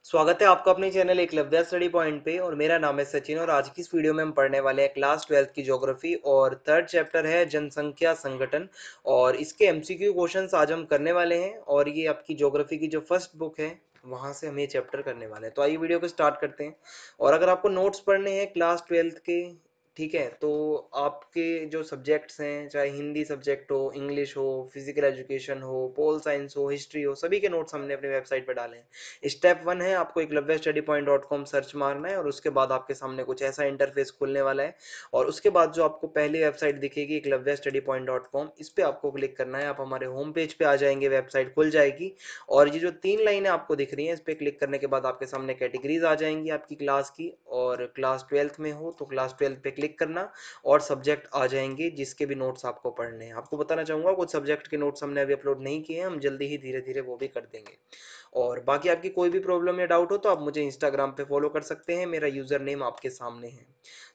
स्वागत है आपका अपने चैनल एकलव्य स्टडी पॉइंट पे। और मेरा नाम है सचिन और आज की इस वीडियो में हम पढ़ने वाले हैं क्लास 12th की ज्योग्राफी और थर्ड चैप्टर है जनसंख्या संगठन। और इसके एमसीक्यू क्वेश्चंस आज हम करने वाले हैं और ये आपकी ज्योग्राफी की जो फर्स्ट बुक है वहां से हम ये चैप्टर करने वाले हैं। तो आइए वीडियो को स्टार्ट करते हैं। और अगर आपको नोट्स पढ़ने हैं क्लास 12th के, ठीक है, तो आपके जो सब्जेक्ट्स हैं, चाहे हिंदी सब्जेक्ट हो, इंग्लिश हो, फिजिकल एजुकेशन हो, पोल साइंस हो, हिस्ट्री हो, सभी के नोट्स हमने अपनी वेबसाइट पर डाले हैं। स्टेप 1 है आपको Eklavya study point .com search मारना है और उसके बाद आपके सामने कुछ ऐसा इंटरफेस खुलने वाला है। और उसके बाद जो आपको पहली वेबसाइट दिखेगी एकलव्य स्टडी पॉइंट .com, इस पे आपको क्लिक करना है। आप हमारे होम पेज पे आ जाएंगे, वेबसाइट खुल जाएगी और ये जो 3 लाइनें आपको दिख रही हैं इस पे क्लिक करने के बाद आपके सामने कैटेगरीज आ जाएंगी आपकी क्लास की। और क्लास 12th में हो तो क्लास 12th पे क्लिक करना और सब्जेक्ट आ जाएंगे जिसके भी नोट्स आपको पढ़ने हैं। आपको बताना चाहूंगा कुछ सब्जेक्ट के नोट्स हमने अभी अपलोड नहीं किए हैं, हम जल्दी ही धीरे धीरे वो भी कर देंगे। और बाकी आपकी कोई भी प्रॉब्लम या डाउट हो तो आप मुझे इंस्टाग्राम पे फॉलो कर सकते हैं, मेरा यूजर नेम आपके सामने है।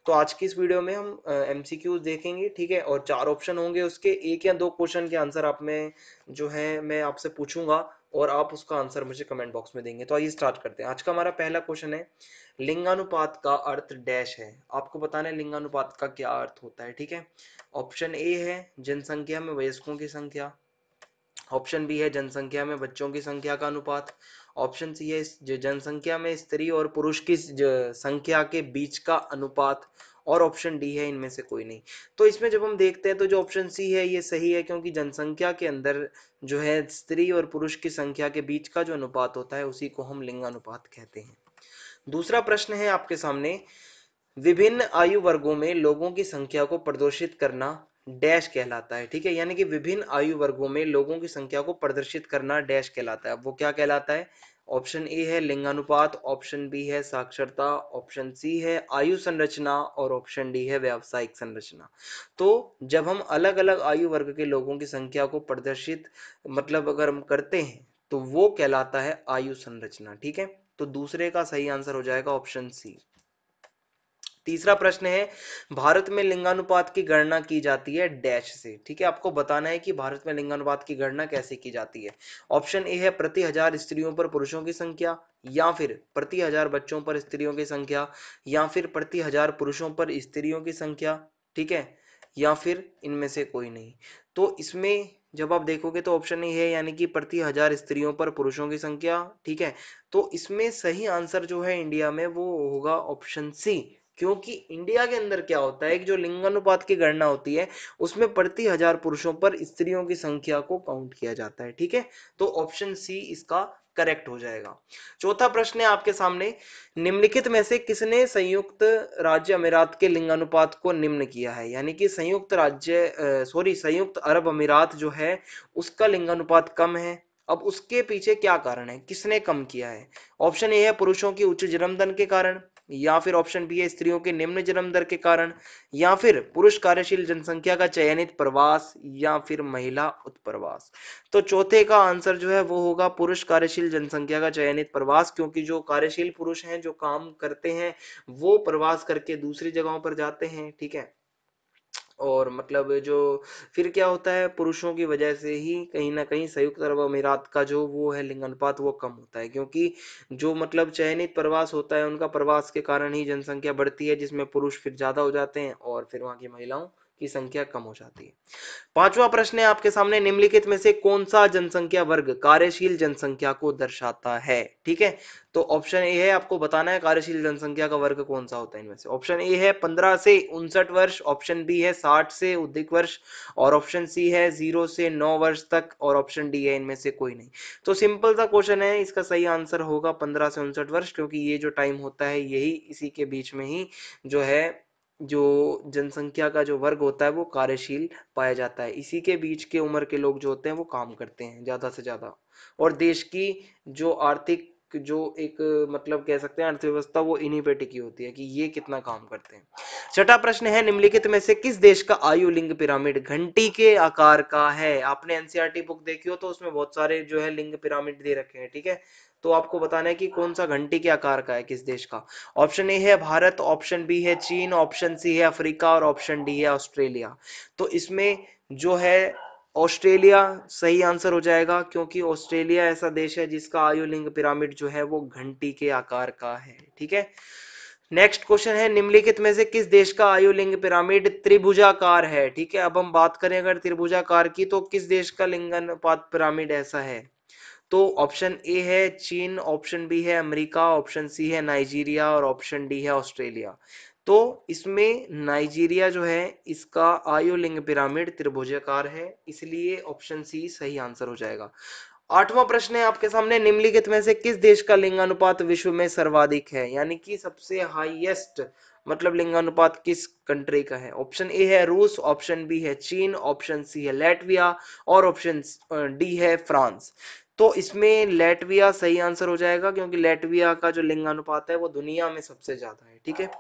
तो आज की इस वीडियो में हम एमसीक्यूज देखेंगे, ठीक है। और 4 ऑप्शन होंगे उसके, एक या दो क्वेश्चन के आंसर आप में जो है मैं आपसे पूछूंगा और आप उसका आंसर मुझे कमेंट बॉक्स में देंगे। तो आइए स्टार्ट करते हैं। आज का हमारा पहला क्वेश्चन है, लिंगानुपात का अर्थ डैश है। आपको बताना है लिंगानुपात का क्या अर्थ होता है, ठीक है। ऑप्शन ए है जनसंख्या में वयस्कों की संख्या। ऑप्शन बी है जनसंख्या में बच्चों की संख्या का अनुपात। ऑप्शन सी है जनसंख्या में स्त्री और पुरुष की संख्या के बीच का अनुपात। और ऑप्शन डी है इनमें से कोई नहीं। तो इसमें जब हम देखते हैं तो जो ऑप्शन सी है ये सही है, क्योंकि जनसंख्या के अंदर जो है स्त्री और पुरुष की संख्या के बीच का जो अनुपात होता है उसी को हम लिंगानुपात कहते हैं। दूसरा प्रश्न है आपके सामने, विभिन्न आयु वर्गों में लोगों की संख्या को प्रदर्शित करना डैश कहलाता है, ठीक है। यानी कि विभिन्न आयु वर्गों में लोगों की संख्या को प्रदर्शित करना डैश कहलाता है। अब वो क्या कहलाता है? ऑप्शन ए है लिंगानुपात, ऑप्शन बी है साक्षरता, ऑप्शन सी है आयु संरचना और ऑप्शन डी है व्यावसायिक संरचना। तो जब हम अलग अलग आयु वर्ग के लोगों की संख्या को प्रदर्शित मतलब अगर हम करते हैं तो वो कहलाता है आयु संरचना, ठीक है। तो दूसरे का सही आंसर हो जाएगा ऑप्शन सी। तीसरा प्रश्न है, भारत में लिंगानुपात की गणना की जाती है डैश से, ठीक है। आपको बताना है कि भारत में लिंगानुपात की गणना कैसे की जाती है। ऑप्शन ए है प्रति 1000 स्त्रियों पर पुरुषों की संख्या, या फिर प्रति 1000 बच्चों पर स्त्रियों की संख्या, या फिर प्रति 1000 पुरुषों पर स्त्रियों की संख्या, ठीक है, या फिर इनमें से कोई नहीं। तो इसमें जब आप देखोगे तो ऑप्शन ए है, यानी कि प्रति 1000 स्त्रियों पर पुरुषों की संख्या, ठीक है। तो इसमें सही आंसर जो है इंडिया में वो होगा ऑप्शन सी। क्योंकि इंडिया के अंदर क्या होता है कि जो लिंगानुपात की गणना होती है उसमें प्रति 1000 पुरुषों पर स्त्रियों की संख्या को काउंट किया जाता है, ठीक है। तो ऑप्शन सी इसका करेक्ट हो जाएगा। चौथा प्रश्न है आपके सामने, निम्नलिखित में से किसने संयुक्त राज्य अमीरात के लिंगानुपात को निम्न किया है। यानी कि संयुक्त अरब अमीरात जो है उसका लिंगानुपात कम है। अब उसके पीछे क्या कारण है, किसने कम किया है? ऑप्शन ए है पुरुषों की उच्च जन्म दर के कारण, या फिर ऑप्शन बी है स्त्रियों के निम्न जन्म दर के कारण, या फिर पुरुष कार्यशील जनसंख्या का चयनित प्रवास, या फिर महिला उत्प्रवास। तो चौथे का आंसर जो है वो होगा पुरुष कार्यशील जनसंख्या का चयनित प्रवास, क्योंकि जो कार्यशील पुरुष हैं जो काम करते हैं वो प्रवास करके दूसरी जगहों पर जाते हैं, ठीक है। और मतलब जो फिर क्या होता है, पुरुषों की वजह से ही कहीं ना कहीं संयुक्त अरब अमीरात का जो वो है लिंगानुपात वो कम होता है, क्योंकि जो मतलब चयनित प्रवास होता है उनका प्रवास के कारण ही जनसंख्या बढ़ती है, जिसमें पुरुष फिर ज्यादा हो जाते हैं और फिर वहां की महिलाओं की संख्या कम हो जाती है। पांचवा प्रश्न है आपके सामने, निम्नलिखित में से कौन सा जनसंख्या वर्ग कार्यशील जनसंख्या को दर्शाता है, ठीक है। तो ऑप्शन ए है, आपको बताना है कार्यशील जनसंख्या का वर्ग कौन सा होता है इनमें से। ऑप्शन ए है 15 से 59 वर्ष, ऑप्शन बी है 60 से अधिक वर्ष, और ऑप्शन सी है 0 से 9 वर्ष तक, और ऑप्शन डी है इनमें से कोई नहीं। तो सिंपल सा क्वेश्चन है, इसका सही आंसर होगा 15 से 59 वर्ष, क्योंकि ये जो टाइम होता है यही इसी के बीच में ही जो है जो जनसंख्या का जो वर्ग होता है वो कार्यशील पाया जाता है। इसी के बीच के उम्र के लोग जो होते हैं वो काम करते हैं ज्यादा से ज्यादा, और देश की जो आर्थिक जो एक मतलब कह सकते हैं अर्थव्यवस्था वो इन्हीं पे टिकी होती है कि ये कितना काम करते हैं। छठा प्रश्न है, निम्नलिखित में से किस देश का आयु लिंग पिरामिड घंटी के आकार का है। आपने एनसीईआरटी बुक देखी हो तो उसमें बहुत सारे जो है लिंग पिरामिड दे रखे हैं, ठीक है। तो आपको बताना है कि कौन सा घंटी के आकार का है, किस देश का। ऑप्शन ए है भारत, ऑप्शन बी है चीन, ऑप्शन सी है अफ्रीका और ऑप्शन डी है ऑस्ट्रेलिया। तो इसमें जो है ऑस्ट्रेलिया सही आंसर हो जाएगा, क्योंकि ऑस्ट्रेलिया ऐसा देश है जिसका आयु लिंग पिरामिड जो है वो घंटी के आकार का है। ठीक है, नेक्स्ट क्वेश्चन है, निम्नलिखित में से किस देश का आयु लिंग पिरामिड त्रिभुजाकार है। ठीक है, अब हम बात करें अगर त्रिभुजाकार की, तो किस देश का लिंगानुपात पिरामिड ऐसा है। तो ऑप्शन ए है चीन, ऑप्शन बी है अमेरिका, ऑप्शन सी है नाइजीरिया और ऑप्शन डी है ऑस्ट्रेलिया। तो इसमें नाइजीरिया जो है इसका आयु लिंग पिरामिड त्रिभुजाकार है, इसलिए ऑप्शन सी सही आंसर हो जाएगा। आठवां प्रश्न है आपके सामने, निम्नलिखित में से किस देश का लिंगानुपात विश्व में सर्वाधिक है, यानी कि सबसे हाईएस्ट मतलब लिंगानुपात किस कंट्री का है। ऑप्शन ए है रूस, ऑप्शन बी है चीन, ऑप्शन सी है लेटविया और ऑप्शन डी है फ्रांस। तो इसमें लेटविया सही आंसर हो जाएगा, क्योंकि लेटविया का जो लिंगानुपात है वो दुनिया में सबसे ज्यादा है। ठीक है,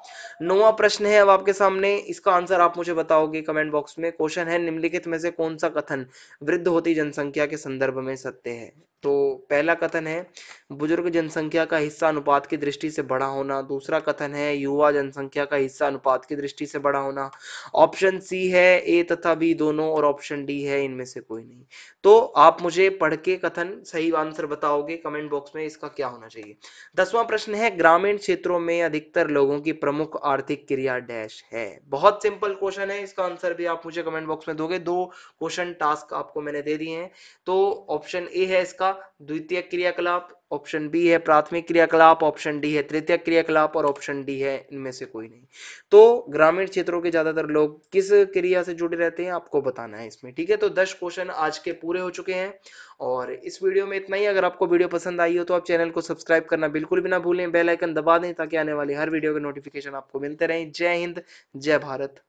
नौवां प्रश्न है अब आपके सामने, इसका आंसर आप मुझे बताओगे कमेंट बॉक्स में। क्वेश्चन है, निम्नलिखित में से कौन सा कथन वृद्ध होती जनसंख्या के संदर्भ में सत्य है। तो पहला कथन है बुजुर्ग जनसंख्या का हिस्सा अनुपात की दृष्टि से बड़ा होना, दूसरा कथन है युवा जनसंख्या का हिस्सा अनुपात की दृष्टि से बड़ा होना, ऑप्शन सी है ए तथा बी दोनों और ऑप्शन डी है इनमें से कोई नहीं। तो आप मुझे पढ़ के कथन सही आंसर बताओगे कमेंट बॉक्स में, इसका क्या होना चाहिए। 10वां प्रश्न है, ग्रामीण क्षेत्रों में अधिकतर लोगों की प्रमुख आर्थिक क्रिया डैश है। बहुत सिंपल क्वेश्चन है, इसका आंसर भी आप मुझे कमेंट बॉक्स में दोगे। दो क्वेश्चन टास्क आपको मैंने दे दिए हैं। तो ऑप्शन ए है इसका द्वितीय क्रियाकलाप, ऑप्शन बी है प्राथमिक क्रियाकलाप, ऑप्शन डी है तृतीय क्रियाकलाप और ऑप्शन डी है इनमें से कोई नहीं। तो ग्रामीण क्षेत्रों के ज्यादातर लोग किस क्रिया से जुड़े रहते हैं आपको बताना है इसमें। ठीक है, तो 10 क्वेश्चन आज के पूरे हो चुके हैं और इस वीडियो में इतना ही। अगर आपको वीडियो पसंद आई हो तो आप चैनल को सब्सक्राइब करना बिल्कुल भी ना भूलें, बेल आइकन दबा दें ताकि आने वाली हर वीडियो के नोटिफिकेशन आपको मिलते रहें। जय हिंद, जय भारत।